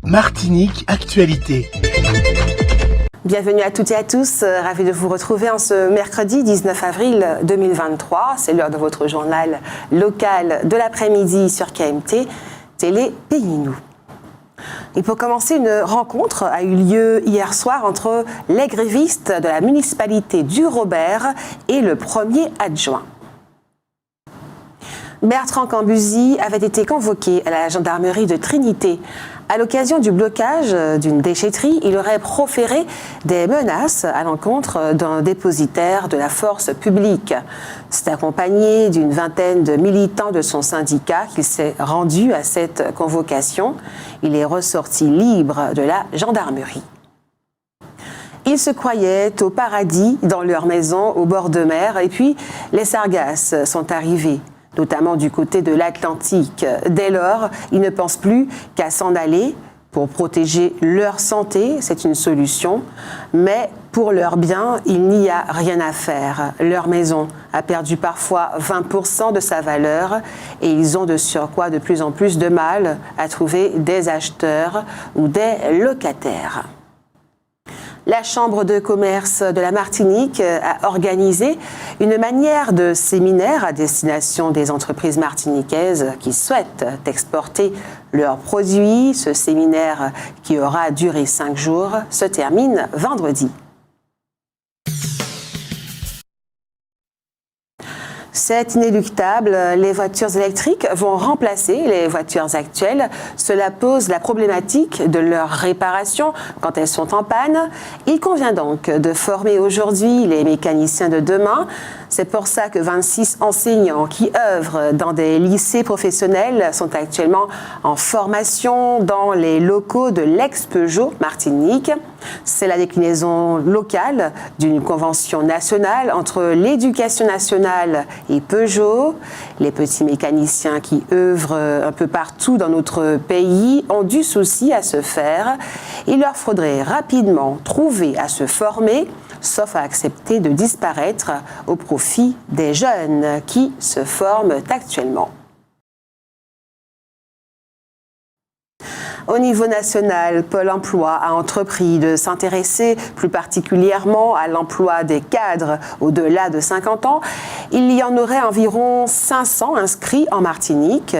Martinique Actualité. Bienvenue à toutes et à tous, ravi de vous retrouver en ce mercredi 19 avril 2023. C'est l'heure de votre journal local de l'après-midi sur KMT, Télé Pays Nou. Et pour commencer, une rencontre a eu lieu hier soir entre les grévistes de la municipalité du Robert et le premier adjoint. Bertrand Cambuzy avait été convoqué à la gendarmerie de Trinité. À l'occasion du blocage d'une déchetterie, il aurait proféré des menaces à l'encontre d'un dépositaire de la force publique. C'est accompagné d'une vingtaine de militants de son syndicat qu'il s'est rendu à cette convocation. Il est ressorti libre de la gendarmerie. Ils se croyaient au paradis dans leur maison au bord de mer et puis les sargasses sont arrivés, notamment du côté de l'Atlantique. Dès lors, ils ne pensent plus qu'à s'en aller pour protéger leur santé, c'est une solution, mais pour leur bien, il n'y a rien à faire. Leur maison a perdu parfois 20% de sa valeur et ils ont de surcroît de plus en plus de mal à trouver des acheteurs ou des locataires. La Chambre de commerce de la Martinique a organisé une manière de séminaire à destination des entreprises martiniquaises qui souhaitent exporter leurs produits. Ce séminaire, qui aura duré 5 jours, se termine vendredi. C'est inéluctable, les voitures électriques vont remplacer les voitures actuelles. Cela pose la problématique de leur réparation quand elles sont en panne. Il convient donc de former aujourd'hui les mécaniciens de demain. C'est pour ça que 26 enseignants qui œuvrent dans des lycées professionnels sont actuellement en formation dans les locaux de l'ex-Peugeot Martinique. C'est la déclinaison locale d'une convention nationale entre l'éducation nationale et Peugeot. Les petits mécaniciens qui œuvrent un peu partout dans notre pays ont du souci à se faire. Il leur faudrait rapidement trouver à se former, sauf à accepter de disparaître au profit des jeunes qui se forment actuellement. Au niveau national, Pôle emploi a entrepris de s'intéresser plus particulièrement à l'emploi des cadres au-delà de 50 ans. Il y en aurait environ 500 inscrits en Martinique.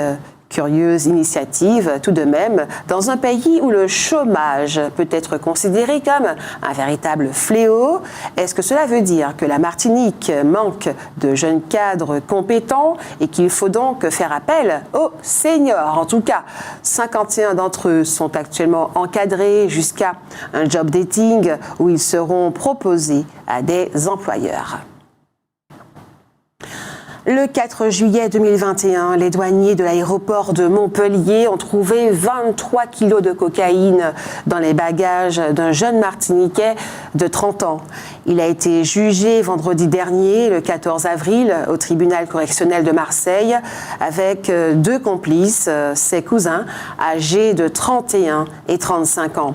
Curieuse initiative tout de même, dans un pays où le chômage peut être considéré comme un véritable fléau. Est-ce que cela veut dire que la Martinique manque de jeunes cadres compétents et qu'il faut donc faire appel aux seniors? En tout cas, 51 d'entre eux sont actuellement encadrés jusqu'à un job dating où ils seront proposés à des employeurs. Le 4 juillet 2021, les douaniers de l'aéroport de Montpellier ont trouvé 23 kilos de cocaïne dans les bagages d'un jeune Martiniquais de 30 ans. Il a été jugé vendredi dernier, le 14 avril, au tribunal correctionnel de Marseille, avec 2 complices, ses cousins, âgés de 31 et 35 ans.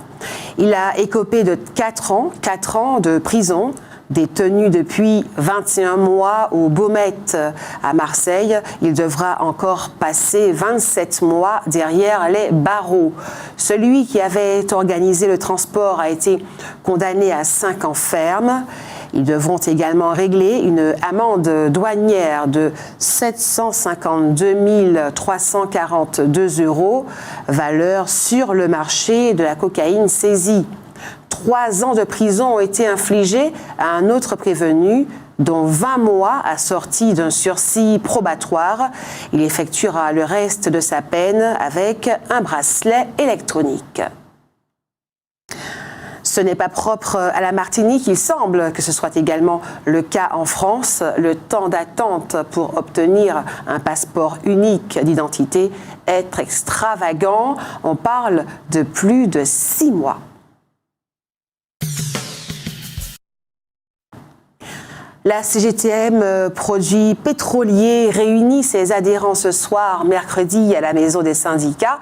Il a écopé de 4 ans de prison. Détenu depuis 21 mois au Baumette à Marseille, il devra encore passer 27 mois derrière les barreaux. Celui qui avait organisé le transport a été condamné à 5 ans ferme. Ils devront également régler une amende douanière de 752 342 €, valeur sur le marché de la cocaïne saisie. 3 ans de prison ont été infligés à un autre prévenu, dont 20 mois assortis d'un sursis probatoire. Il effectuera le reste de sa peine avec un bracelet électronique. Ce n'est pas propre à la Martinique, il semble que ce soit également le cas en France. Le temps d'attente pour obtenir un passeport unique d'identité est extravagant. On parle de plus de 6 mois. La CGTM, produit pétrolier, réunit ses adhérents ce soir, mercredi, à la Maison des syndicats.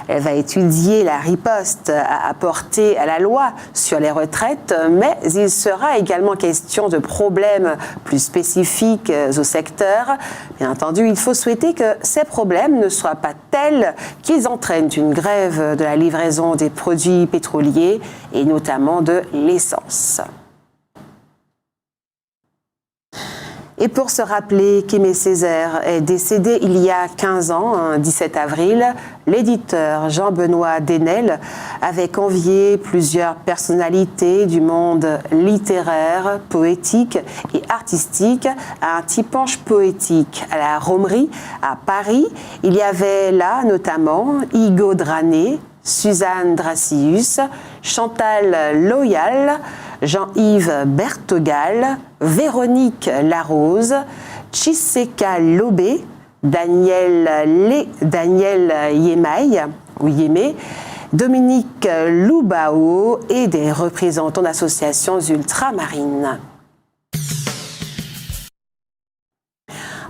Elle va étudier la riposte à apporter à la loi sur les retraites, mais il sera également question de problèmes plus spécifiques au secteur. Bien entendu, il faut souhaiter que ces problèmes ne soient pas tels qu'ils entraînent une grève de la livraison des produits pétroliers et notamment de l'essence. Et pour se rappeler qu'Aimé Césaire est décédé il y a 15 ans, un 17 avril, l'éditeur Jean-Benoît Denel avait convié plusieurs personnalités du monde littéraire, poétique et artistique à un tipanche poétique à la Romerie à Paris. Il y avait là notamment Igo Drané, Suzanne Dracius, Chantal Loyal, Jean-Yves Bertogal, Véronique Larose, Chiseka Lobé, Daniel Yémé, Dominique Loubao et des représentants d'associations ultramarines.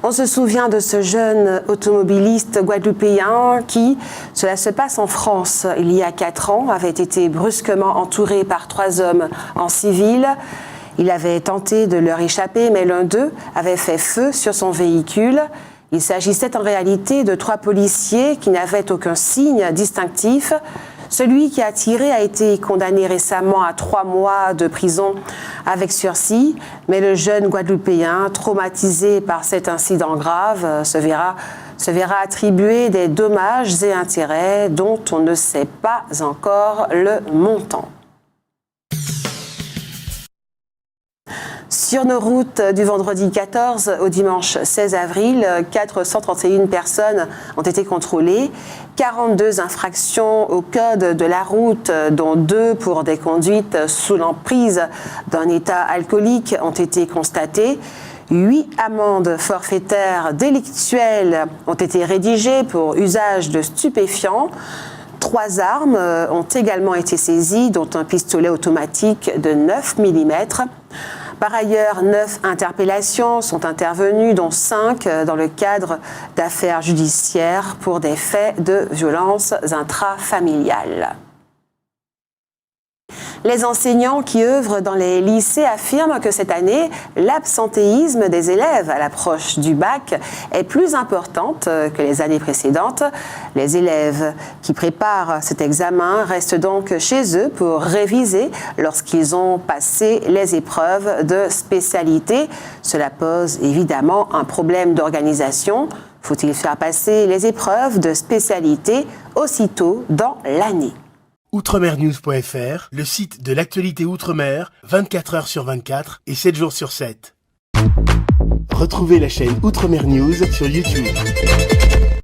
On se souvient de ce jeune automobiliste guadeloupéen qui, cela se passe en France il y a 4 ans, avait été brusquement entouré par 3 hommes en civil. Il avait tenté de leur échapper, mais l'un d'eux avait fait feu sur son véhicule. Il s'agissait en réalité de 3 policiers qui n'avaient aucun signe distinctif. Celui qui a tiré a été condamné récemment à 3 mois de prison avec sursis, mais le jeune Guadeloupéen, traumatisé par cet incident grave, se verra attribuer des dommages et intérêts dont on ne sait pas encore le montant. Sur nos routes du vendredi 14 au dimanche 16 avril, 431 personnes ont été contrôlées, 42 infractions au code de la route, dont 2 pour des conduites sous l'emprise d'un état alcoolique, ont été constatées. 8 amendes forfaitaires délictuelles ont été rédigées pour usage de stupéfiants. 3 armes ont également été saisies, dont un pistolet automatique de 9 mm. Par ailleurs, 9 interpellations sont intervenues, dont 5 dans le cadre d'affaires judiciaires pour des faits de violences intrafamiliales. Les enseignants qui œuvrent dans les lycées affirment que cette année, l'absentéisme des élèves à l'approche du bac est plus importante que les années précédentes. Les élèves qui préparent cet examen restent donc chez eux pour réviser lorsqu'ils ont passé les épreuves de spécialité. Cela pose évidemment un problème d'organisation. Faut-il faire passer les épreuves de spécialité aussitôt dans l'année ? Outremernews.fr, le site de l'actualité outre-mer, 24 heures sur 24 et 7 jours sur 7. Retrouvez la chaîne Outremer News sur YouTube.